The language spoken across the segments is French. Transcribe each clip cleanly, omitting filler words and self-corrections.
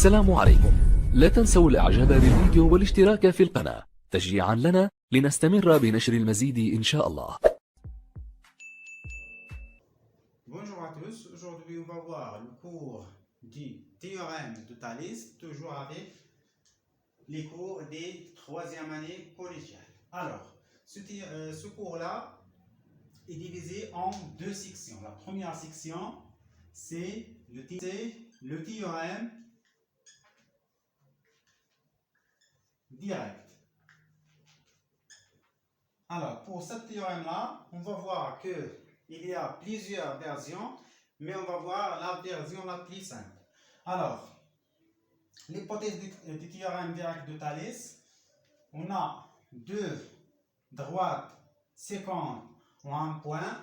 السلام عليكم. لا تنسوا الاعجاب بالفيديو والاشتراك في القناة تشجيعا لنا لنستمر بنشر المزيد إن شاء الله. Bonjour à tous, aujourd'hui on va voir le cours du théorème de Thalès, toujours avec les cours des troisième année collégiale. Alors, ce cours-là est divisé en deux sections. La première section, c'est le théorème direct. Alors, pour ce théorème-là, on va voir que il y a plusieurs versions, mais on va voir la version la plus simple. Alors, l'hypothèse du théorème direct de Thalès, on a deux droites séquentes en un point.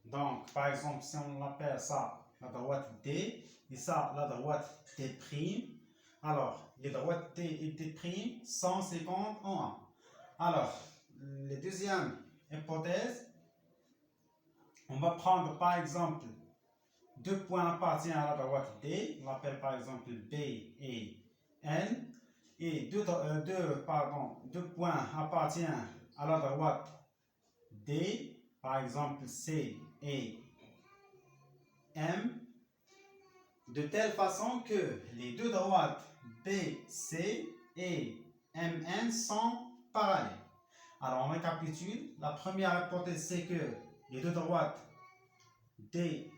Donc, par exemple, si on appelle ça la droite D, et ça la droite D', alors les droites D et D' sont séquentes en 1. Alors, la deuxième hypothèse, on va prendre par exemple deux points appartiennent à la droite D, on l'appelle par exemple B et N, et deux points appartiennent à la droite D, par exemple C et M, de telle façon que les deux droites B, C et MN sont parallèles. Alors on récapitule. La première hypothèse, c'est que les deux droites D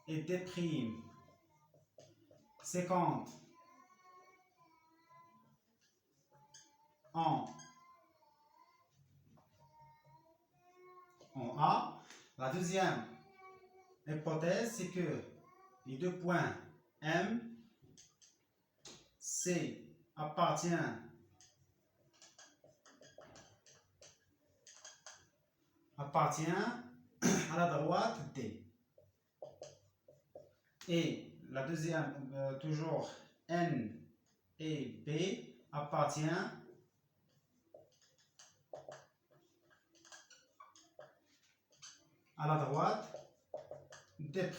et D' séquentes en A. La deuxième hypothèse, c'est que les deux points M, C appartiennent à la droite D. Et la deuxième, toujours N et B appartiennent à la droite D'.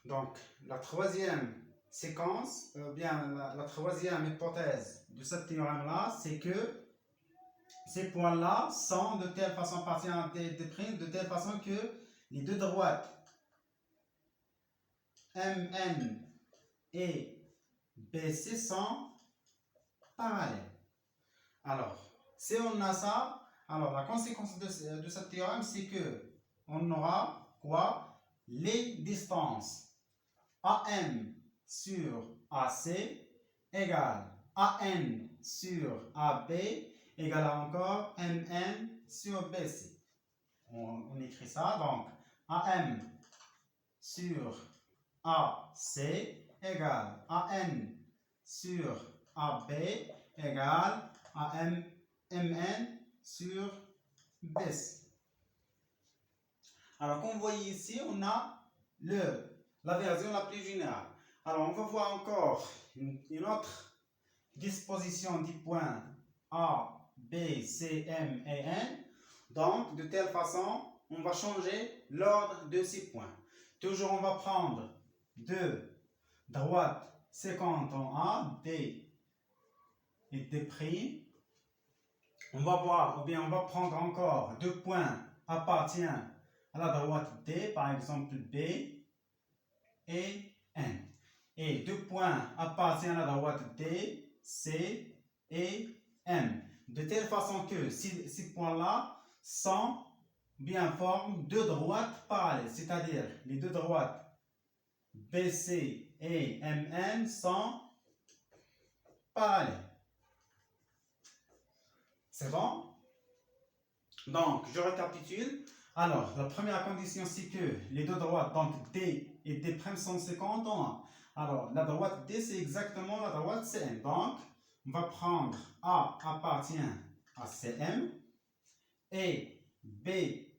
Donc, la troisième séquence, la troisième hypothèse de ce théorème-là, c'est que ces points-là sont de telle façon appartiennent à D', de telle façon que les deux droites MN et BC sont parallèles. Alors, si on a ça, alors la conséquence de ce théorème, c'est que on aura quoi? Les distances AM sur AC égale AN sur AB égale encore MN sur BC. On écrit ça, donc AM sur AC égale AN sur AB égale MN sur BC. Alors, comme vous voyez ici, on a la version la plus générale. Alors, on va voir encore une autre disposition des points A, B, C, M et N. Donc, de telle façon, on va changer l'ordre de ces points. Toujours, on va prendre deux droites séquentes en A, D et D'. On va voir, ou bien on va prendre encore deux points appartiennent à la droite D, par exemple B et N. Et deux points appartiennent à la droite D, C et M. De telle façon que ces points-là sont bien forment deux droites parallèles, c'est-à-dire les deux droites BC et MN sont parallèles. C'est bon? Donc, je récapitule. Alors, la première condition, c'est que les deux droites, donc D et D' sont séquentes en 1. Alors, la droite D, c'est exactement la droite CM. Donc, on va prendre A appartient à CM et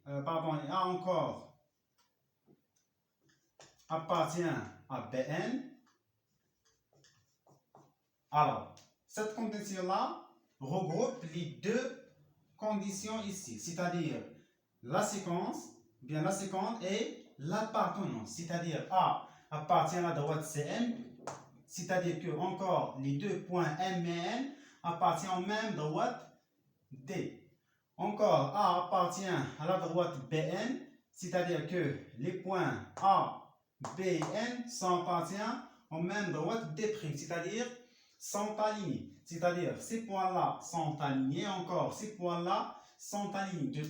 A encore appartient à BN. Alors, cette condition-là regroupe les deux conditions ici, c'est-à-dire la séquence et l'appartenance, c'est-à-dire A appartient à la droite CM c'est-à-dire que encore les deux points M et N appartiennent aux mêmes droites D. Encore A appartient à la droite BN, c'est-à-dire que les points A, B et N appartiennent aux mêmes droites D', c'est-à-dire sont alignés. C'est-à-dire ces points-là sont alignés, encore ces points-là sont alignés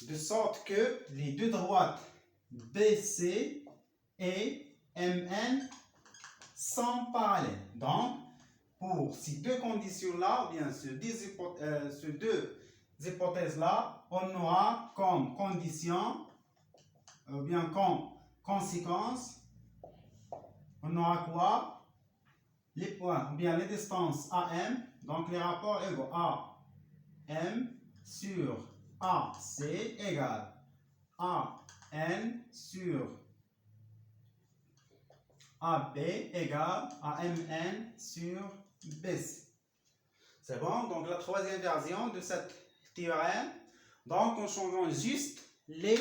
de sorte que les deux droites BC et MN sont parallèles. Donc, pour ces deux conditions-là, ou bien ces deux hypothèses-là, on aura comme condition, ou bien comme conséquence, on aura quoi? Les points, ou bien les distances AM, donc les rapports égaux AM sur AC égale AN sur AB égale AMN sur BC. C'est bon? Donc la troisième version de cette théorème. Donc en changeant juste les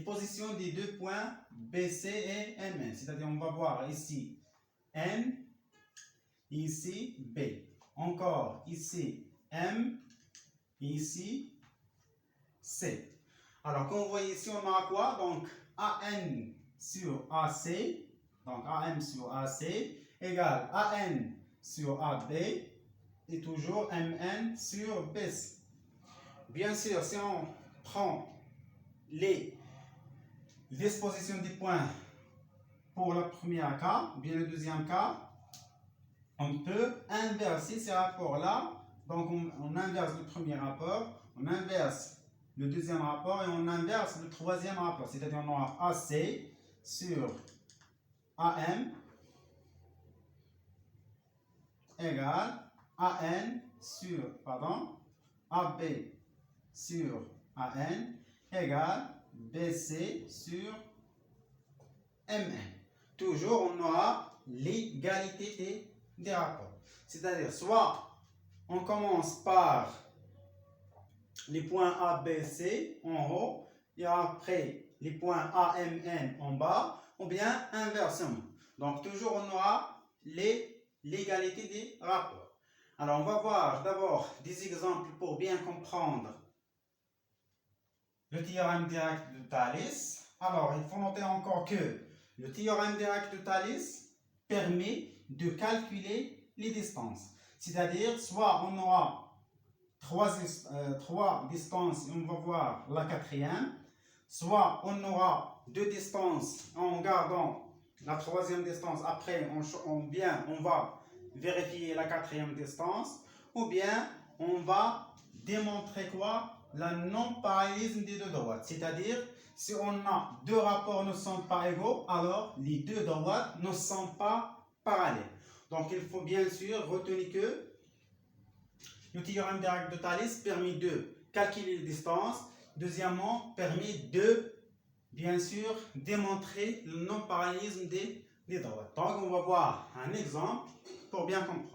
positions des deux points BC et MN. C'est-à-dire on va voir ici N, ici B. Encore ici M, ici C. Alors comme vous voyez ici on a quoi? Donc AN sur AC, donc AM sur AC égale AN sur AB et toujours MN sur BC. Bien sûr, si on prend les dispositions des points pour le premier cas, ou bien le deuxième cas, on peut inverser ces rapports-là. Donc on inverse le premier rapport, on inverse le deuxième rapport et on inverse le troisième rapport. C'est-à-dire on aura AC sur AM égale AB sur AN égale BC sur MN. Toujours, on aura l'égalité des rapports. C'est-à-dire, soit on commence par les points A, B, C en haut et après les points A, M, N en bas, ou bien inversement. Donc, toujours, on aura l'égalité des rapports. Alors, on va voir d'abord des exemples pour bien comprendre le théorème direct de Thalès. Alors, il faut noter encore que le théorème direct de Thalès permet de calculer les distances. C'est-à-dire, soit on aura trois distances et on va voir la quatrième, soit on aura deux distances en gardant la troisième distance, après on va vérifier la quatrième distance, ou bien on va démontrer quoi? La non-parallélisme des deux droites. C'est-à-dire, si on a deux rapports ne sont pas égaux, alors les deux droites ne sont pas parallèles. Donc, il faut bien sûr retenir que le théorème direct de Thalès permet de calculer les distances. Deuxièmement, permet de, bien sûr, démontrer le non-parallélisme des droites. Donc, on va voir un exemple pour bien comprendre.